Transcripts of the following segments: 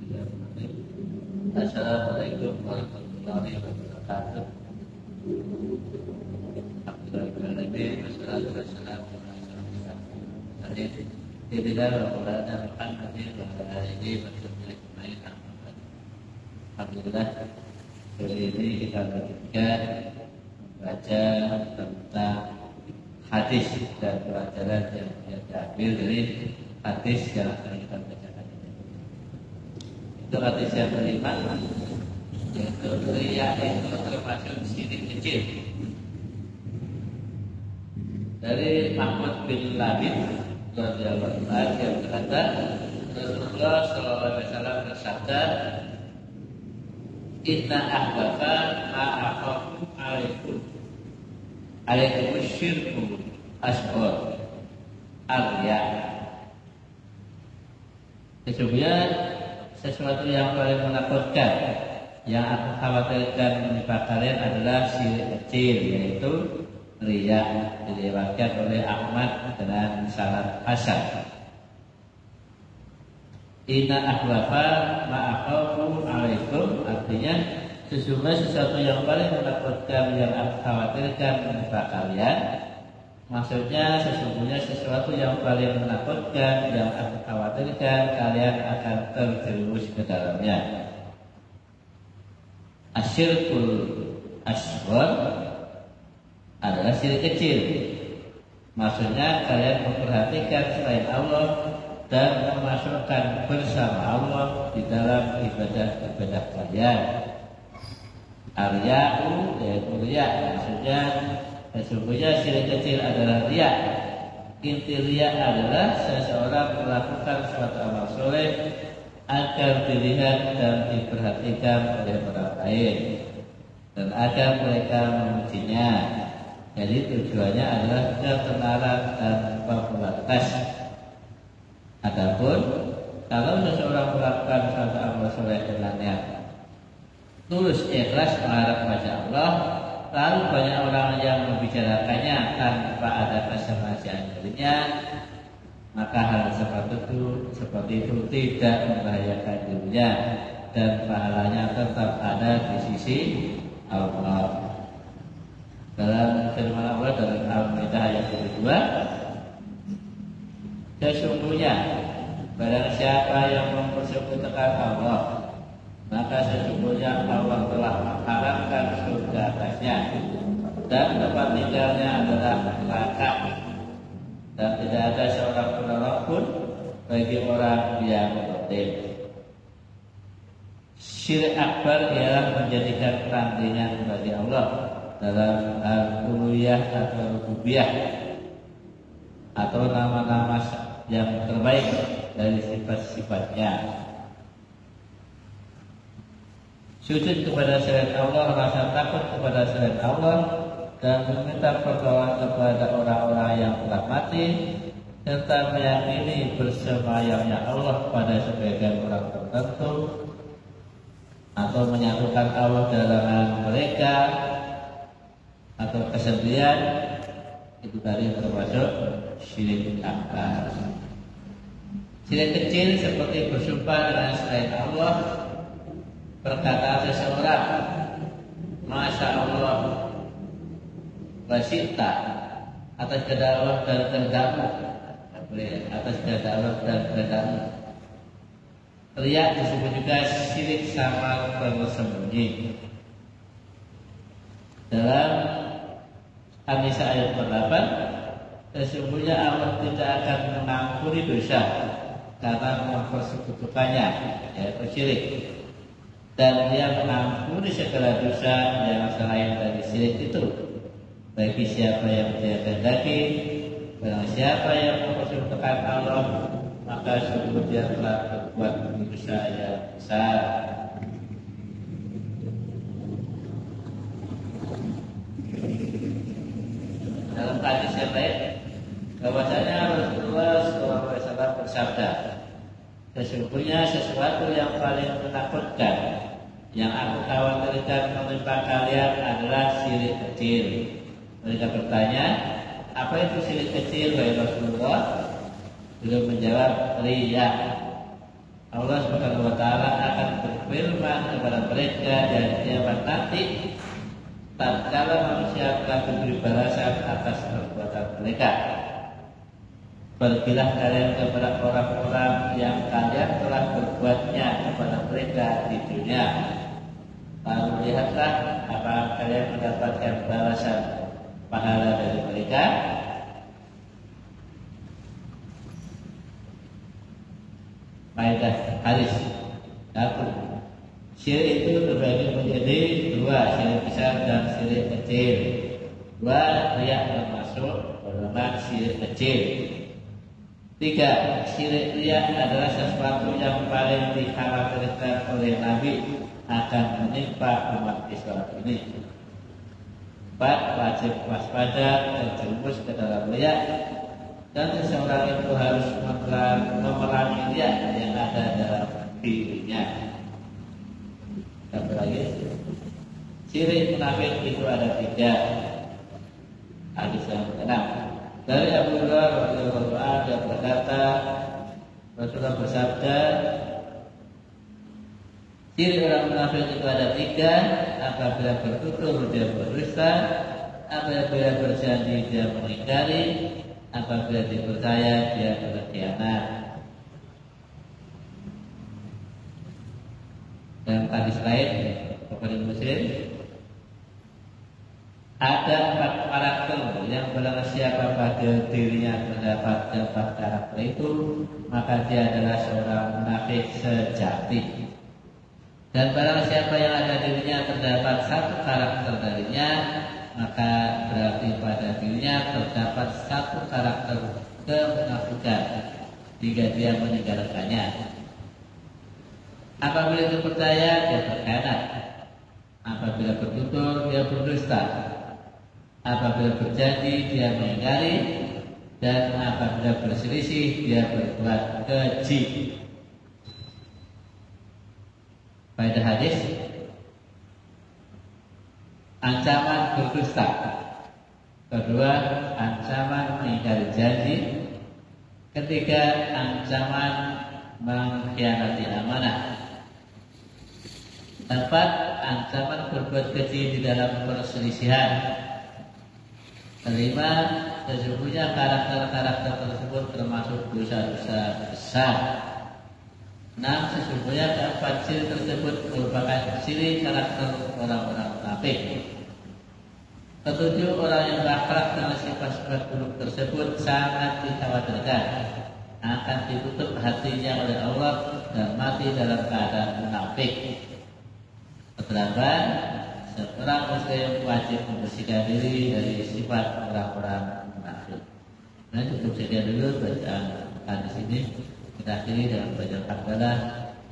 Assalamualaikum warahmatullahi wabarakatuh. Alhamdulillah, wassalatu wassalamu ala Rasulillah wa ala alihi wa sahbihi wa sallam. Alhamdulillah, hari ini kita lanjutkan membaca tentang hadis dan pelajaran yang diambil dari hadis yang akan kita bacakan ini. Itu hadis yang kelima, yaitu riya itu termasuk syirik kecil. Dari Ahmad bin Labid radhiyallahu anhu yang berkata, Rasulullah sallallahu alaihi wasallam bersabda, "Inna ahbaba ma'afakum alaikum syirku asghar arya." Sesungguhnya sesuatu yang paling menakutkan yang aku khawatirkan menimpa kalian adalah syirik kecil, yaitu riya. Diriwayatkan oleh Ahmad dengan sanad hasan. Inna ahlafa ma'akhafu alaikum, artinya sesungguhnya sesuatu yang paling menakutkan yang aku khawatirkan menimpa kalian. Maksudnya sesungguhnya sesuatu yang paling menakutkan yang aku khawatirkan kalian akan terjerumus ke dalamnya. Asyirkul asghar adalah syirik kecil. Maksudnya kalian memperhatikan selain Allah dan memasukkan bersama Allah di dalam ibadah-ibadah kalian. Arya'u yaitu riya, maksudnya sesungguhnya syirik kecil adalah riya. Inti riya adalah seseorang melakukan suatu amal soleh agar dilihat dan diperhatikan oleh orang lain dan agar mereka memujinya. Jadi tujuannya adalah ketenaran dan popularitas. Adapun kalau seseorang melakukan suatu amal soleh dengan niat tulus ikhlas mengharap wajah Allah, lalu banyak orang yang membicarakannya tanpa ada kesengajaan darinya, maka hal seperti itu tidak membahayakan dirinya dan pahalanya tetap ada di sisi Allah. Dalam firman Allah dalam Al-Maidah ayat 22, sesungguhnya barang siapa yang mempersekutukan Allah, maka sesungguhnya Allah telah mengharamkan surga atasnya dan tempat tinggalnya adalah neraka, dan tidak ada seorang penolong pun bagi orang yang berdosa. Syirik akbar ialah menjadikan tandingan bagi Allah dalam al-uluhiyah atau rububiyah atau nama-nama yang terbaik dari sifat-sifatnya. Sujud kepada selain Allah, rasa takut kepada selain Allah, dan meminta pertolongan kepada orang-orang yang telah mati, serta meyakini bersemayamnya Allah pada sebagian orang tertentu, atau menyatukan Allah dalam mereka, atau kesendirian, itu tadi termasuk syirik akbar. Syirik kecil seperti bersumpah dengan selain Allah, berkata seseorang, Masya Allah, wasyita, atas kehendak Allah dan kehendakmu, atas kehendak Allah dan kehendakmu. Riya disebut juga syirik samar tersembunyi. Dalam An-Nisa ayat 8, sesungguhnya Allah tidak akan mengampuni dosa karena mempersekutukannya, yaitu syirik, dan Dia mengampuni segala dosa yang selain dari syirik itu bagi siapa yang Dia kehendaki. Barang siapa yang mempersekutukan Allah, maka sungguh dia telah berbuat dosa yang besar. Dalam hadis yang lain, bahwasanya Rasulullah SAW bersabda, sesungguhnya sesuatu yang paling menakutkan yang aku khawatirkan menimpa kalian adalah syirik kecil. Mereka bertanya, apa itu syirik kecil, wahai Rasulullah? Beliau menjawab, riya. Allah Subhanahu wa taala berfirman kepada mereka dan kiamat nanti, tatkala manusia telah diberi balasan atas perbuatan mereka. Pergilah kalian kepada orang-orang yang kalian telah berbuatnya kepada mereka di dunia. Lalu lihatlah apakah kalian mendapatkan balasan pahala dari mereka. Maidah hadis 1. Syirik itu terbagi menjadi 2, syirik besar dan syirik kecil. 2, riya termasuk golongan syirik kecil. 3, syirik riya adalah sesuatu yang paling dikhawatirkan oleh Nabi akan menimpa umat Islam ini. 4, wajib waspada terjerumus ke dalam riya, dan seseorang itu harus memerangi riya yang ada dalam dirinya. Satu lagi, ciri munafik itu ada 3. Hadis yang ke-6 dari Abu Hurairah radhiyallahu anhu, dia berkata, Rasulullah bersabda, ciri orang munafik itu ada 3. Apabila bertutur dia berdusta, apabila berjanji dia mengingkari, apabila dipercaya dia berkhianat. Dan hadis lain kepada Muslim, ada 4 karakter yang barang siapa pada dirinya terdapat 4 karakter itu, maka dia adalah seorang munafik sejati. Dan barang siapa yang ada dirinya terdapat 1 karakter darinya, maka berarti pada dirinya terdapat 1 karakter kemunafikan jika dia meninggalkannya. Apabila dipercaya dia berkhianat, apabila bertutur dia berdusta, apabila berjanji dia mengingkari, dan apabila berselisih dia berbuat keji. Pada hadis, ancaman berdusta. Kedua, ancaman mengingkari janji. Ketiga, ancaman mengkhianati amanah. 4, ancaman berbuat keji di dalam perselisihan. 5, sesungguhnya karakter-karakter tersebut termasuk dosa-dosa besar. 6, sesungguhnya keempat ciri tersebut merupakan ciri karakter orang-orang munafik. 7, orang yang berakhlak dengan sifat-sifat buruk tersebut sangat dikhawatirkan akan ditutup hatinya oleh Allah dan mati dalam keadaan munafik. 8, seorang muslim wajib membersihkan diri dari sifat orang-orang munafik. Nah, cukup sekian dulu bacaan hadis ini. Kita akhiri dengan bacaan hamdalah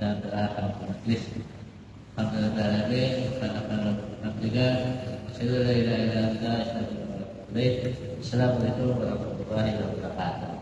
dan doa kafarat majlis. Alhamdulillah, Assalamualaikum warahmatullahi wabarakatuh.